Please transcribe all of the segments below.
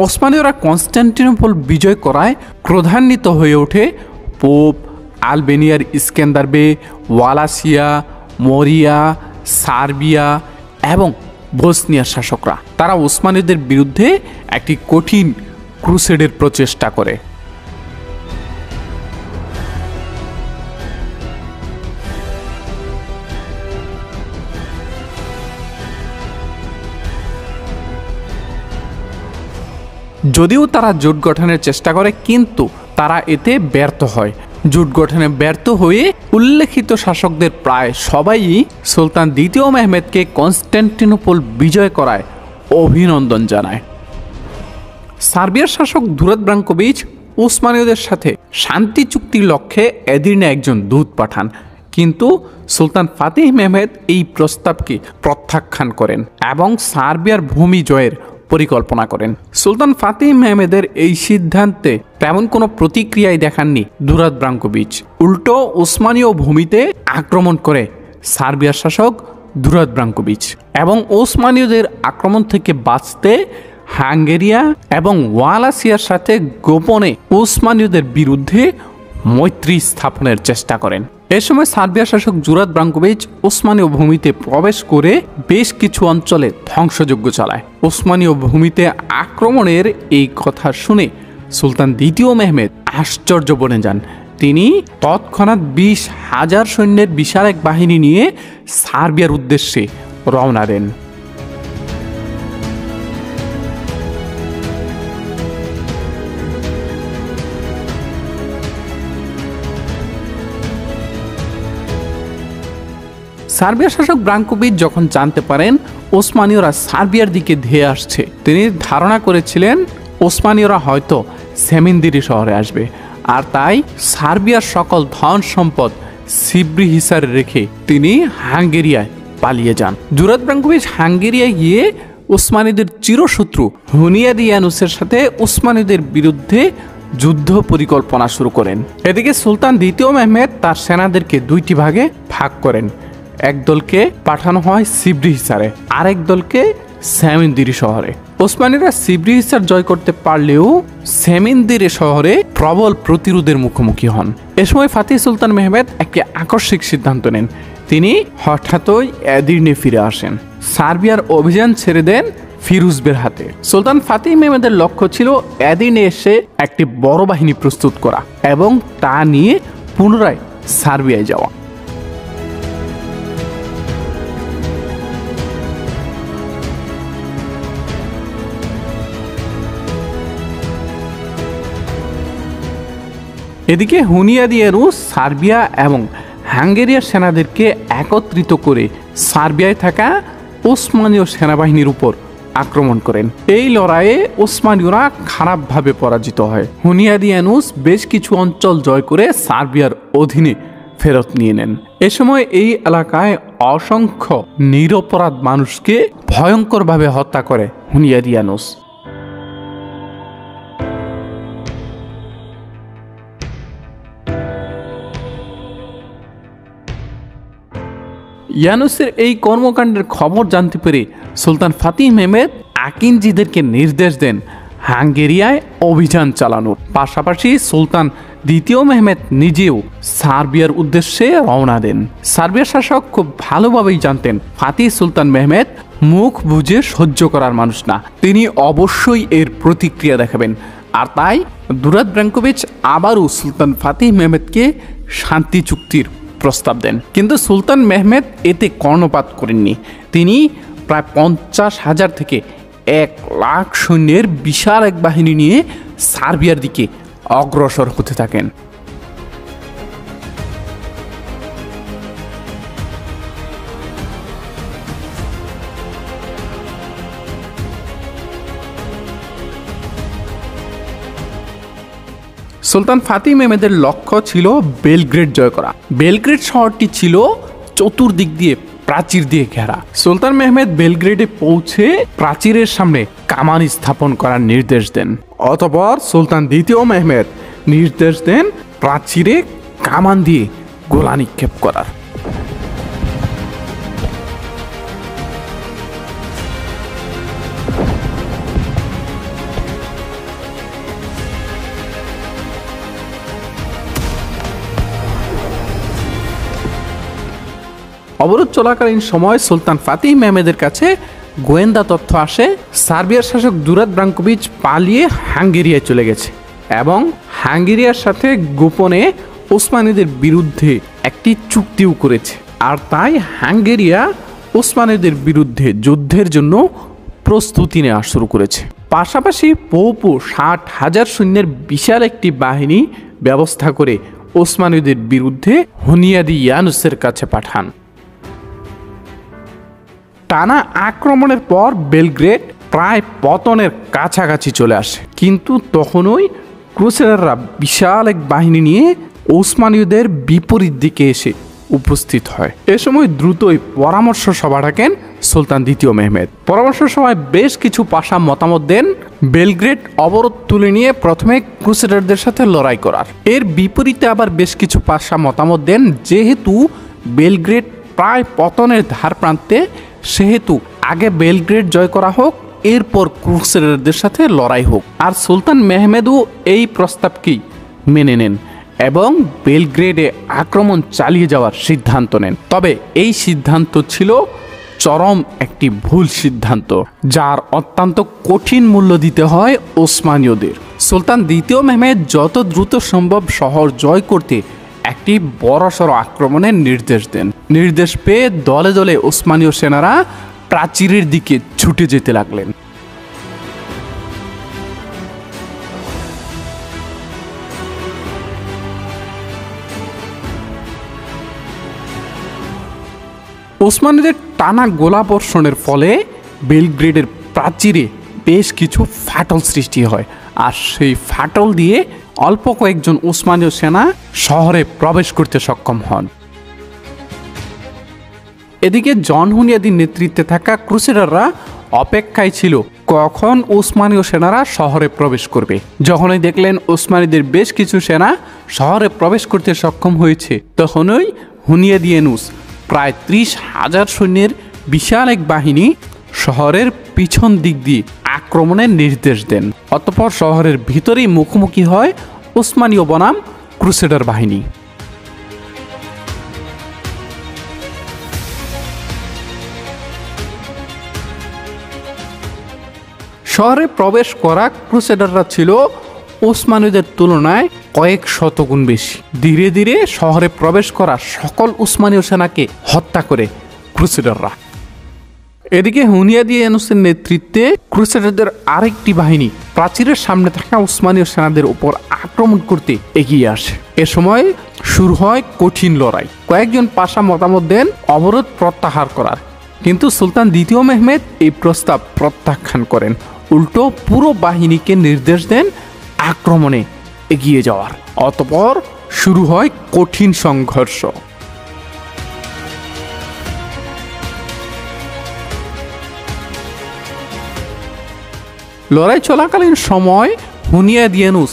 ওসমানীয়রা Constantinople বিজয় করায় ক্রোধান্বিত হয়ে ওঠে পোপ, আলবেনিয়ার ইস্কেন্দার বে, ওয়ালাসিয়া, মরিয়া, সার্বিয়া এবং বসনিয়ার শাসকরা। তারা ওসমানীয়দের বিরুদ্ধে একটি কঠিন ক্রুসেডের প্রচেষ্টা করে। যদিও তারা জোট গঠনের চেষ্টা করে, কিন্তু তারা এতে ব্যর্থ হয়। জোট গঠনে ব্যর্থ হয়ে উল্লেখিত শাসকদের প্রায় সবাই সুলতান দ্বিতীয় মেহমেদকে কনস্টান্টিনোপল বিজয় করায় অভিনন্দন জানায়। সার্বিয়ার শাসক দুরাদ ব্রাঙ্কোভিচ ওসমানীয়দের সাথে শান্তি চুক্তির লক্ষ্যে এদির্নে একজন দূত পাঠান, কিন্তু সুলতান ফাতিহ মেহমেদ এই প্রস্তাবকে প্রত্যাখ্যান করেন এবং সার্বিয়ার ভূমি জয়ের পরিকল্পনা করেন। সুলতান ফাতিহ মেহমেদের এই সিদ্ধান্তে তেমন কোনো প্রতিক্রিয়াই দেখাননি দুরাদ ব্রাঙ্কোভিচ। উল্টো ওসমানীয় ভূমিতে আক্রমণ করে সার্বিয়ার শাসক দুরাদ ব্রাঙ্কোভিচ এবং ওসমানীয়দের আক্রমণ থেকে বাঁচতে হাঙ্গেরিয়া এবং ওয়ালাসিয়ার সাথে গোপনে ওসমানীয়দের বিরুদ্ধে মৈত্রী স্থাপনের চেষ্টা করেন। এ সময় সার্বিয়ার শাসক দুরাদ ব্রাঙ্কোভিচ ওসমানীয় ভূমিতে প্রবেশ করে বেশ কিছু অঞ্চলে ধ্বংসযজ্ঞ চালায়। ওসমানীয় ভূমিতে আক্রমণের এই কথা শুনে সুলতান দ্বিতীয় মেহমেদ আশ্চর্য বনে যান। তিনি তৎক্ষণাৎ 20,000 সৈন্যের বিশাল এক বাহিনী নিয়ে সার্বিয়ার উদ্দেশ্যে রওনা দেন। সার্বিয়ার শাসক ব্রাঙ্কোভিচ যখন জানতে পারেন ওসমানীয়রা সার্বিয়ার দিকে ধেয়ে আসছে, তিনি ধারণা করেছিলেন ওসমানীয়রা হয়তো সেমিন্দিরি শহরে আসবে, আর তাই সার্বিয়ার সকল ধন সম্পদ সিব্রিহিসারে রেখে তিনি হাঙ্গেরিয়ায় পালিয়ে যান। দুরাদ ব্রাঙ্কোভিচ হাঙ্গেরিয়ায় গিয়ে ওসমানীদের চিরশত্রু হুনিয়াদিয়ানুসের সাথে ওসমানীদের বিরুদ্ধে যুদ্ধ পরিকল্পনা শুরু করেন। এদিকে সুলতান দ্বিতীয় মেহমেদ তার সেনাদেরকে দুইটি ভাগে ভাগ করেন। এক দলকে পাঠানো হয় সিব্রিহিসারে, আরেক দলকে সেমিন্দিরি শহরে। ওসমানীরা সিব্রিহিসার জয় করতে পারলেও সেমিন্দিরি শহরে প্রবল প্রতিরোধের মুখোমুখি হন। এ সময় ফাতিহ সুলতান মেহমেদ একটি আকস্মিক সিদ্ধান্ত নেন। তিনি হঠাৎই এদির্নে ফিরে আসেন, সার্বিয়ার অভিযান ছেড়ে দেন ফিরুজবের হাতে। সুলতান ফাতিহ মেহমেদের লক্ষ্য ছিল এদির্নে এসে একটি বড় বাহিনী প্রস্তুত করা এবং তা নিয়ে পুনরায় সার্বিয়ায় যাওয়া। এদিকে হুনিয়াদিয়ানুস সার্বিয়া এবং হাঙ্গেরিয়ার সেনাদেরকে একত্রিত করে সার্বিয়ায় থাকা ওসমানীয় সেনাবাহিনীর উপর আক্রমণ করেন। এই লড়াইয়ে ওসমানীয়রা খারাপভাবে পরাজিত হয়। হুনিয়াদিয়ানুস বেশ কিছু অঞ্চল জয় করে সার্বিয়ার অধীনে ফেরত নিয়ে নেন। এ সময় এই এলাকায় অসংখ্য নিরপরাধ মানুষকে ভয়ঙ্করভাবে হত্যা করে হুনিয়াদিয়ানুস। ইয়ানুসের এই কর্মকাণ্ডের খবর জানতে পেরে সুলতান ফাতিহ মেহমেদ আকিনজিদেরকে নির্দেশ দেন হাঙ্গেরিয়ায় অভিযান চালানোর। পাশাপাশি সুলতান দ্বিতীয় মেহমেদ নিজেও সার্বিয়ার উদ্দেশ্যে রওনা দেন। সার্বিয়ার শাসক খুব ভালোভাবেই জানতেন ফাতিহ সুলতান মেহমেদ মুখ বুঝে সহ্য করার মানুষ না, তিনি অবশ্যই এর প্রতিক্রিয়া দেখাবেন। আর তাই দুরাদ ব্রাঙ্কোভিচ আবারও সুলতান ফাতিহ মেহমেদকে শান্তি চুক্তির প্রস্তাব দেন, কিন্তু সুলতান মেহমেদ এতে কর্ণপাত করেননি। তিনি প্রায় 50,000 থেকে 1,00,000 সৈন্যের বিশাল এক বাহিনী নিয়ে সার্বিয়ার দিকে অগ্রসর হতে থাকেন। সুলতান ফাতিহ মেহমেদের লক্ষ্য ছিল বেলগ্রেড জয় করা। বেলগ্রেড শহরটি ছিল চতুর্দিক দিয়ে প্রাচীর দিয়ে ঘেরা। সুলতান মেহমেদ বেলগ্রেডে পৌঁছে প্রাচীরের সামনে কামান স্থাপন করার নির্দেশ দেন। অতঃপর সুলতান দ্বিতীয় মেহমেদ নির্দেশ দেন প্রাচীরে কামান দিয়ে গোলা নিক্ষেপ করার। অবরোধ চলাকালীন সময় সুলতান ফাতিহ মেহমেদের কাছে গোয়েন্দা তথ্য আসে সার্বিয়ার শাসক দুরাদ ব্রাঙ্কোভিচ পালিয়ে হাঙ্গেরিয়ায় চলে গেছে এবং হাঙ্গেরিয়ার সাথে গোপনে ওসমানীদের বিরুদ্ধে একটি চুক্তিও করেছে। আর তাই হাঙ্গেরিয়া ওসমানীদের বিরুদ্ধে যুদ্ধের জন্য প্রস্তুতি নেওয়া শুরু করেছে। পাশাপাশি পোপও 60,000 সৈন্যের বিশাল একটি বাহিনী ব্যবস্থা করে ওসমানীদের বিরুদ্ধে হুনিয়াদিয়ানুসের কাছে পাঠান। টানা আক্রমণের পর বেলগ্রেড প্রায় পতনের কাছাকাছি চলে আসে, কিন্তু তখনই ক্রুসেডাররা বিশাল এক বাহিনী নিয়ে ওসমানীয়দের বিপরীত দিকে এসে উপস্থিত হয়। এ সময় দ্রুতই পরামর্শ সভা ডাকেন সুলতান দ্বিতীয় মেহমেদ। পরামর্শ সভায় বেশ কিছু পাশা মতামত দেন বেলগ্রেড অবরোধ তুলে নিয়ে প্রথমে ক্রুসেডারদের সাথে লড়াই করার। এর বিপরীতে আবার বেশ কিছু পাশা মতামত দেন যেহেতু বেলগ্রেড প্রায় পতনের ধার প্রান্তে, সেহেতু আগে বেলগ্রেড জয় করা হোক, এরপর ক্রুসেডারদের সাথে লড়াই হোক। আর সুলতান মেহমেদও এই প্রস্তাবকেই মেনে নেন এবং বেলগ্রেডে আক্রমণ চালিয়ে যাওয়ার সিদ্ধান্ত নেন। তবে এই সিদ্ধান্ত ছিল চরম একটি ভুল সিদ্ধান্ত, যার অত্যন্ত কঠিন মূল্য দিতে হয় ওসমানীয়দের। সুলতান দ্বিতীয় মেহমেদ যত দ্রুত সম্ভব শহর জয় করতে একটি বড়সড় আক্রমণের নির্দেশ দেন। নির্দেশ পেয়ে দলে দলে ওসমানীয় সেনারা প্রাচীরের দিকে ছুটে যেতে লাগলেন। ওসমানীদের টানা গোলাবর্ষণের ফলে বেলগ্রেডের প্রাচীরে বেশ কিছু ফাটল সৃষ্টি হয়, আর সেই ফাটল দিয়ে অল্প কয়েকজন ওসমানীয় সেনা শহরে প্রবেশ করতে সক্ষম হন। এদিকে জন হুনিয়াদির নেতৃত্বে থাকা ক্রুসেডাররা অপেক্ষায় ছিল কখন ওসমানীয় সেনারা শহরে প্রবেশ করবে। যখনই দেখলেন ওসমানীদের বেশ কিছু সেনা শহরে প্রবেশ করতে সক্ষম হয়েছে, তখনই হুনিয়াদিয়ানুস প্রায় 30,000 সৈন্যের বিশাল এক বাহিনী শহরের পিছন দিক দিয়ে আক্রমণের নির্দেশ দেন। অতঃপর শহরের ভিতরেই মুখোমুখি হয় ওসমানীয় বনাম ক্রুসেডার বাহিনী। শহরে প্রবেশ করা ক্রুসেডাররা ছিল ওসমানীদের তুলনায় কয়েক শতগুণ বেশি। ধীরে ধীরে শহরে প্রবেশ করা সকল উসমানীয় সেনাকে হত্যা করে ক্রুসেডাররা। এদিকে হুনিয়াদিয়ানুসের নেতৃত্বে ক্রুসেডারদের আরেকটি বাহিনী প্রাচীরের সামনে থাকা উসমানীয় সেনাদের উপর আক্রমণ করতে এগিয়ে আসে। এ সময় শুরু হয় কঠিন লড়াই। কয়েকজন পাশা মতামত দেন অবরোধ প্রত্যাহার করার, কিন্তু সুলতান দ্বিতীয় মেহমেদ এই প্রস্তাব প্রত্যাখ্যান করেন। উল্টো পুরো বাহিনীকে নির্দেশ দেন আক্রমণে এগিয়ে যাওয়ার। অতঃপর শুরু হয় কঠিন সংঘর্ষ। লড়াই চলাকালীন সময় হুনিয়াদিয়ানুস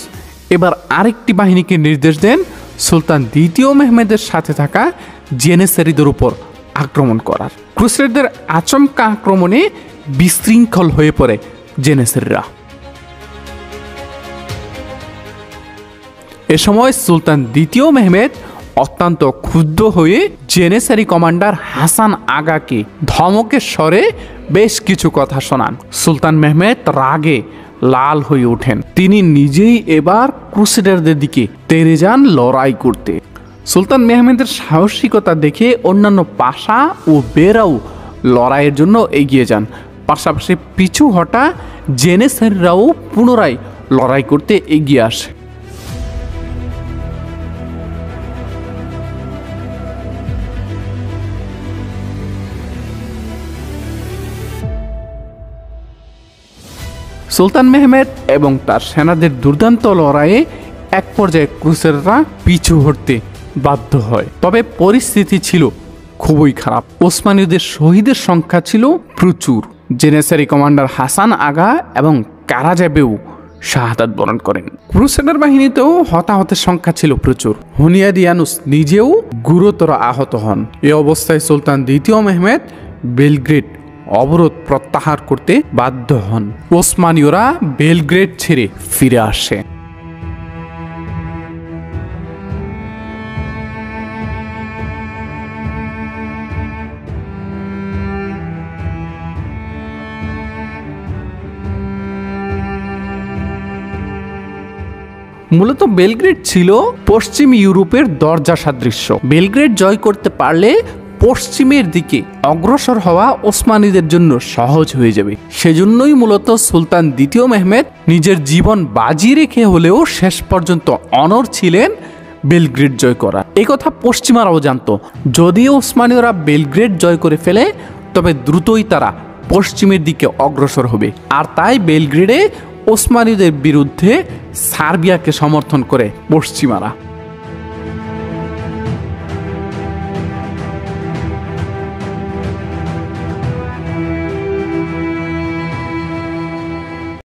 এবার আরেকটি বাহিনীকে নির্দেশ দেন সুলতান দ্বিতীয় মেহমেদের সাথে থাকা জেনেসারিদের উপর আক্রমণ করার। ক্রুসেডারদের আচমকা আক্রমণে বিশৃঙ্খল হয়ে পড়ে জেনেসারিরা। এ সময় সুলতান দ্বিতীয় মেহমেদ অত্যন্ত ক্ষুব্ধ হয়ে জেনেসারি কমান্ডার হাসান আগাকে ধমকের স্বরে বেশ কিছু কথা শোনান। সুলতান মেহমেদ রাগে লাল হয়ে ওঠেন। তিনি নিজেই এবার ক্রুসেডারদের দিকে তেড়ে যান লড়াই করতে। সুলতান মেহমেদের সাহসিকতা দেখে অন্যান্য পাশা ও বেরাও লড়াইয়ের জন্য এগিয়ে যান। পাশাপাশি পিছু হটা জেনেসারিরাও পুনরায় লড়াই করতে এগিয়ে আসে। সুলতান মেহমেদ এবং তার সেনাদের দুর্দান্ত লড়াইয়ে এক পর্যায়ে ক্রুসেডাররা পিছু হটতে বাধ্য হয়। তবে পরিস্থিতি ছিল খুবই খারাপ। ওসমানীয়দের শহীদের সংখ্যা ছিল প্রচুর। জেনেসারি কমান্ডার হাসান আগা এবং কারাজাবেও শাহাদাত বরণ করেন। ক্রুসেডার বাহিনীতেও হতাহতের সংখ্যা ছিল প্রচুর। হুনিয়াদিয়ানুস নিজেও গুরুতর আহত হন। এ অবস্থায় সুলতান দ্বিতীয় মেহমেদ বেলগ্রেড অবরোধ প্রত্যাহার করতে বাধ্য হন। ওসমানীয়রা বেলগ্রেড ছেড়ে ফিরে আসে। মূলত বেলগ্রেড ছিল পশ্চিম ইউরোপের দরজা সাদৃশ্য। বেলগ্রেড জয় করতে পারলে পশ্চিমের দিকে অগ্রসর হওয়া ওসমানীদের জন্য সহজ হয়ে যাবে। সেজন্যই মূলত সুলতান দ্বিতীয় মেহমেদ নিজের জীবন বাজি রেখে হলেও শেষ পর্যন্ত অনড় ছিলেন বেলগ্রেড জয় করা। একথা পশ্চিমারাও জানত। যদিও ওসমানীয়রা বেলগ্রেড জয় করে ফেলে, তবে দ্রুতই তারা পশ্চিমের দিকে অগ্রসর হবে। আর তাই বেলগ্রেডে ওসমানীয়দের বিরুদ্ধে সার্বিয়াকে সমর্থন করে পশ্চিমারা।